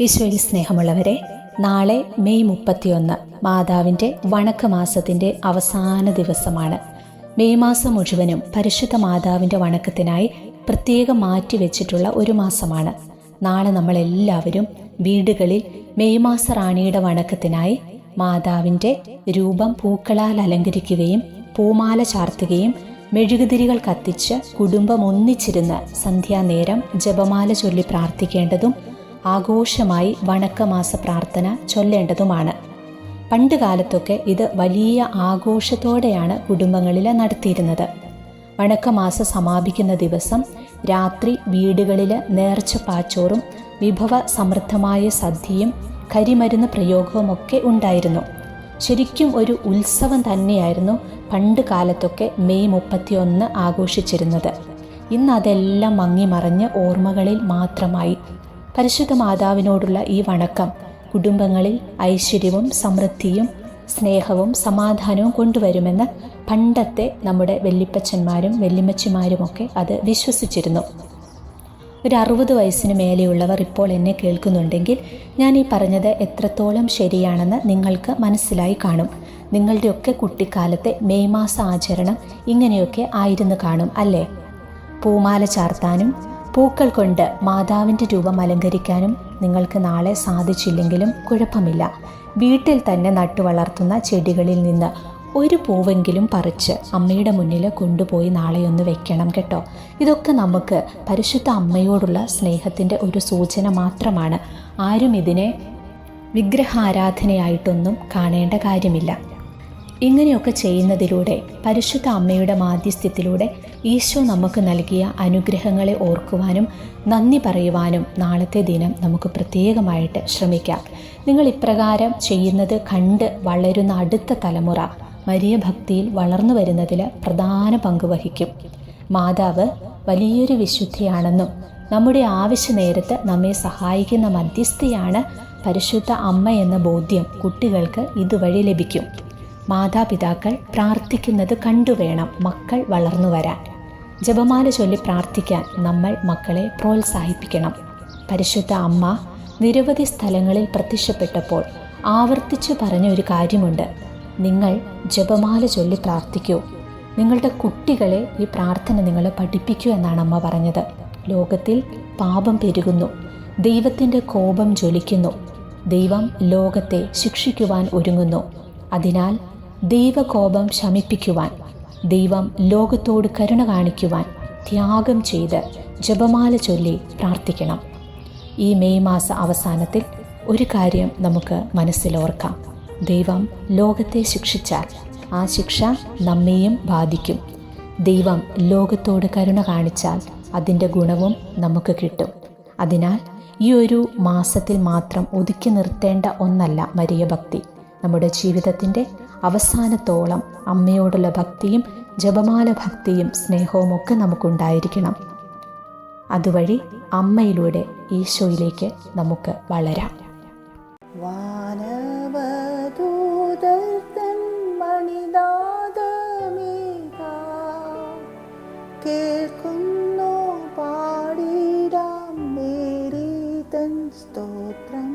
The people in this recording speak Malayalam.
ഈശോയിൽ സ്നേഹമുള്ളവരെ, നാളെ മെയ് 31 മാതാവിൻ്റെ വണക്കമാസത്തിൻ്റെ അവസാന ദിവസമാണ്. മെയ് മാസം മുഴുവനും പരിശുദ്ധ മാതാവിൻ്റെ വണക്കത്തിനായി പ്രത്യേകം മാറ്റിവെച്ചിട്ടുള്ള ഒരു മാസമാണ്. നാളെ നമ്മളെല്ലാവരും വീടുകളിൽ മെയ് മാസ റാണിയുടെ വണക്കത്തിനായി മാതാവിൻ്റെ രൂപം പൂക്കളാൽ അലങ്കരിക്കുകയും പൂമാല ചാർത്തുകയും മെഴുകുതിരികൾ കത്തിച്ച് കുടുംബം ഒന്നിച്ചിരുന്ന് സന്ധ്യാനേരം ജപമാല ചൊല്ലി പ്രാർത്ഥിക്കേണ്ടതും ആഘോഷമായി വണക്കമാസ പ്രാർത്ഥന ചൊല്ലേണ്ടതുമാണ്. പണ്ട് കാലത്തൊക്കെ ഇത് വലിയ ആഘോഷത്തോടെയാണ് കുടുംബങ്ങളിൽ നടത്തിയിരുന്നത്. വണക്കമാസം സമാപിക്കുന്ന ദിവസം രാത്രി വീടുകളിൽ നേർച്ചപ്പാച്ചോറും വിഭവ സമൃദ്ധമായ സദ്യയും കരിമരുന്ന് പ്രയോഗവുമൊക്കെ ഉണ്ടായിരുന്നു. ശരിക്കും ഒരു ഉത്സവം തന്നെയായിരുന്നു പണ്ട് കാലത്തൊക്കെ മെയ് 31 ആഘോഷിച്ചിരുന്നത്. ഇന്ന് അതെല്ലാം മങ്ങിമറഞ്ഞ് ഓർമ്മകളിൽ മാത്രമായി. പരിശുദ്ധ മാതാവിനോടുള്ള ഈ വണക്കം കുടുംബങ്ങളിൽ ഐശ്വര്യവും സമൃദ്ധിയും സ്നേഹവും സമാധാനവും കൊണ്ടുവരുമെന്ന് പണ്ടത്തെ നമ്മുടെ വല്യപ്പച്ചന്മാരും വല്യമ്മച്ചിമാരുമൊക്കെ അത് വിശ്വസിച്ചിരുന്നു. ഒരു 60 വയസ്സിന് മേലെയുള്ളവർ ഇപ്പോൾ എന്നെ കേൾക്കുന്നുണ്ടെങ്കിൽ ഞാൻ ഈ പറഞ്ഞത് എത്രത്തോളം ശരിയാണെന്ന് നിങ്ങൾക്ക് മനസ്സിലായി കാണും. നിങ്ങളുടെയൊക്കെ കുട്ടിക്കാലത്തെ മെയ് മാസ ആചരണം ഇങ്ങനെയൊക്കെ ആയിരുന്നു കാണും അല്ലേ? പൂമാല ചാർത്താനും പൂക്കൾ കൊണ്ട് മാതാവിൻ്റെ രൂപം അലങ്കരിക്കാനും നിങ്ങൾക്ക് നാളെ സാധിച്ചില്ലെങ്കിലും കുഴപ്പമില്ല. വീട്ടിൽ തന്നെ നട്ടു വളർത്തുന്ന ചെടികളിൽ നിന്ന് ഒരു പൂവെങ്കിലും പറിച്ച് അമ്മയുടെ മുന്നിൽ കൊണ്ടുപോയി നാളെയൊന്ന് വെക്കണം കേട്ടോ. ഇതൊക്കെ നമുക്ക് പരിശുദ്ധ അമ്മയോടുള്ള സ്നേഹത്തിൻ്റെ ഒരു സൂചന മാത്രമാണ്. ആരും ഇതിനെ വിഗ്രഹാരാധനയായിട്ടൊന്നും കാണേണ്ട കാര്യമില്ല. ഇങ്ങനെയൊക്കെ ചെയ്യുന്നതിലൂടെ പരിശുദ്ധ അമ്മയുടെ മാധ്യസ്ഥ്യത്തിലൂടെ ഈശോ നമുക്ക് നൽകിയ അനുഗ്രഹങ്ങളെ ഓർക്കുവാനും നന്ദി പറയുവാനും നാളത്തെ ദിനം നമുക്ക് പ്രത്യേകമായിട്ട് ശ്രമിക്കാം. നിങ്ങൾ ഇപ്രകാരം ചെയ്യുന്നത് കണ്ട് വളരുന്ന അടുത്ത തലമുറ മരിയ ഭക്തിയിൽ വളർന്നു വരുന്നതിൽ പ്രധാന പങ്ക് വഹിക്കും. മാതാവ് വലിയൊരു വിശുദ്ധിയാണെന്നും നമ്മുടെ ആവശ്യ നേരത്ത് നമ്മെ സഹായിക്കുന്ന മധ്യസ്ഥയാണ് പരിശുദ്ധ അമ്മ എന്ന ബോധ്യം കുട്ടികൾക്ക് ഇതുവഴി ലഭിക്കും. മാതാപിതാക്കൾ പ്രാർത്ഥിക്കുന്നത് കണ്ടുവേണം മക്കൾ വളർന്നു വരാൻ. ജപമാല ചൊല്ലി പ്രാർത്ഥിക്കാൻ നമ്മൾ മക്കളെ പ്രോത്സാഹിപ്പിക്കണം. പരിശുദ്ധ അമ്മ നിരവധി സ്ഥലങ്ങളിൽ പ്രത്യക്ഷപ്പെട്ടപ്പോൾ ആവർത്തിച്ചു പറഞ്ഞ ഒരു കാര്യമുണ്ട്: നിങ്ങൾ ജപമാല ചൊല്ലി പ്രാർത്ഥിക്കൂ. നിങ്ങളുടെ കുട്ടികളെ ഈ പ്രാർത്ഥന നിങ്ങൾ പഠിപ്പിക്കൂ എന്നാണ് അമ്മ പറഞ്ഞത്. ലോകത്തിൽ പാപം പെരുകുന്നു, ദൈവത്തിൻ്റെ കോപം ജ്വലിക്കുന്നു, ദൈവം ലോകത്തെ ശിക്ഷിക്കുവാൻ ഒരുങ്ങുന്നു. അതിനാൽ ദൈവകോപം ശമിപ്പിക്കുവാൻ, ദൈവം ലോകത്തോട് കരുണ കാണിക്കുവാൻ ത്യാഗം ചെയ്ത് ജപമാല ചൊല്ലി പ്രാർത്ഥിക്കണം. ഈ മെയ് മാസ അവസാനത്തിൽ ഒരു കാര്യം നമുക്ക് മനസ്സിലോർക്കാം: ദൈവം ലോകത്തെ ശിക്ഷിച്ചാൽ ആ ശിക്ഷ നമ്മെയും ബാധിക്കും. ദൈവം ലോകത്തോട് കരുണ കാണിച്ചാൽ അതിൻ്റെ ഗുണവും നമുക്ക് കിട്ടും. അതിനാൽ ഈ ഒരു മാസത്തിൽ മാത്രം ഒതുക്കി നിർത്തേണ്ട ഒന്നല്ല മരിയ ഭക്തി. നമ്മുടെ ജീവിതത്തിൻ്റെ അവസാനത്തോളം അമ്മയോടുള്ള ഭക്തിയും ജപമാല ഭക്തിയും സ്നേഹവും ഒക്കെ നമുക്കുണ്ടായിരിക്കണം. അതുവഴി അമ്മയിലൂടെ ഈശോയിലേക്ക് നമുക്ക് വളരാം. കേൾക്കുന്നു പാടിടാം മേരി തൻ സ്തോത്രം.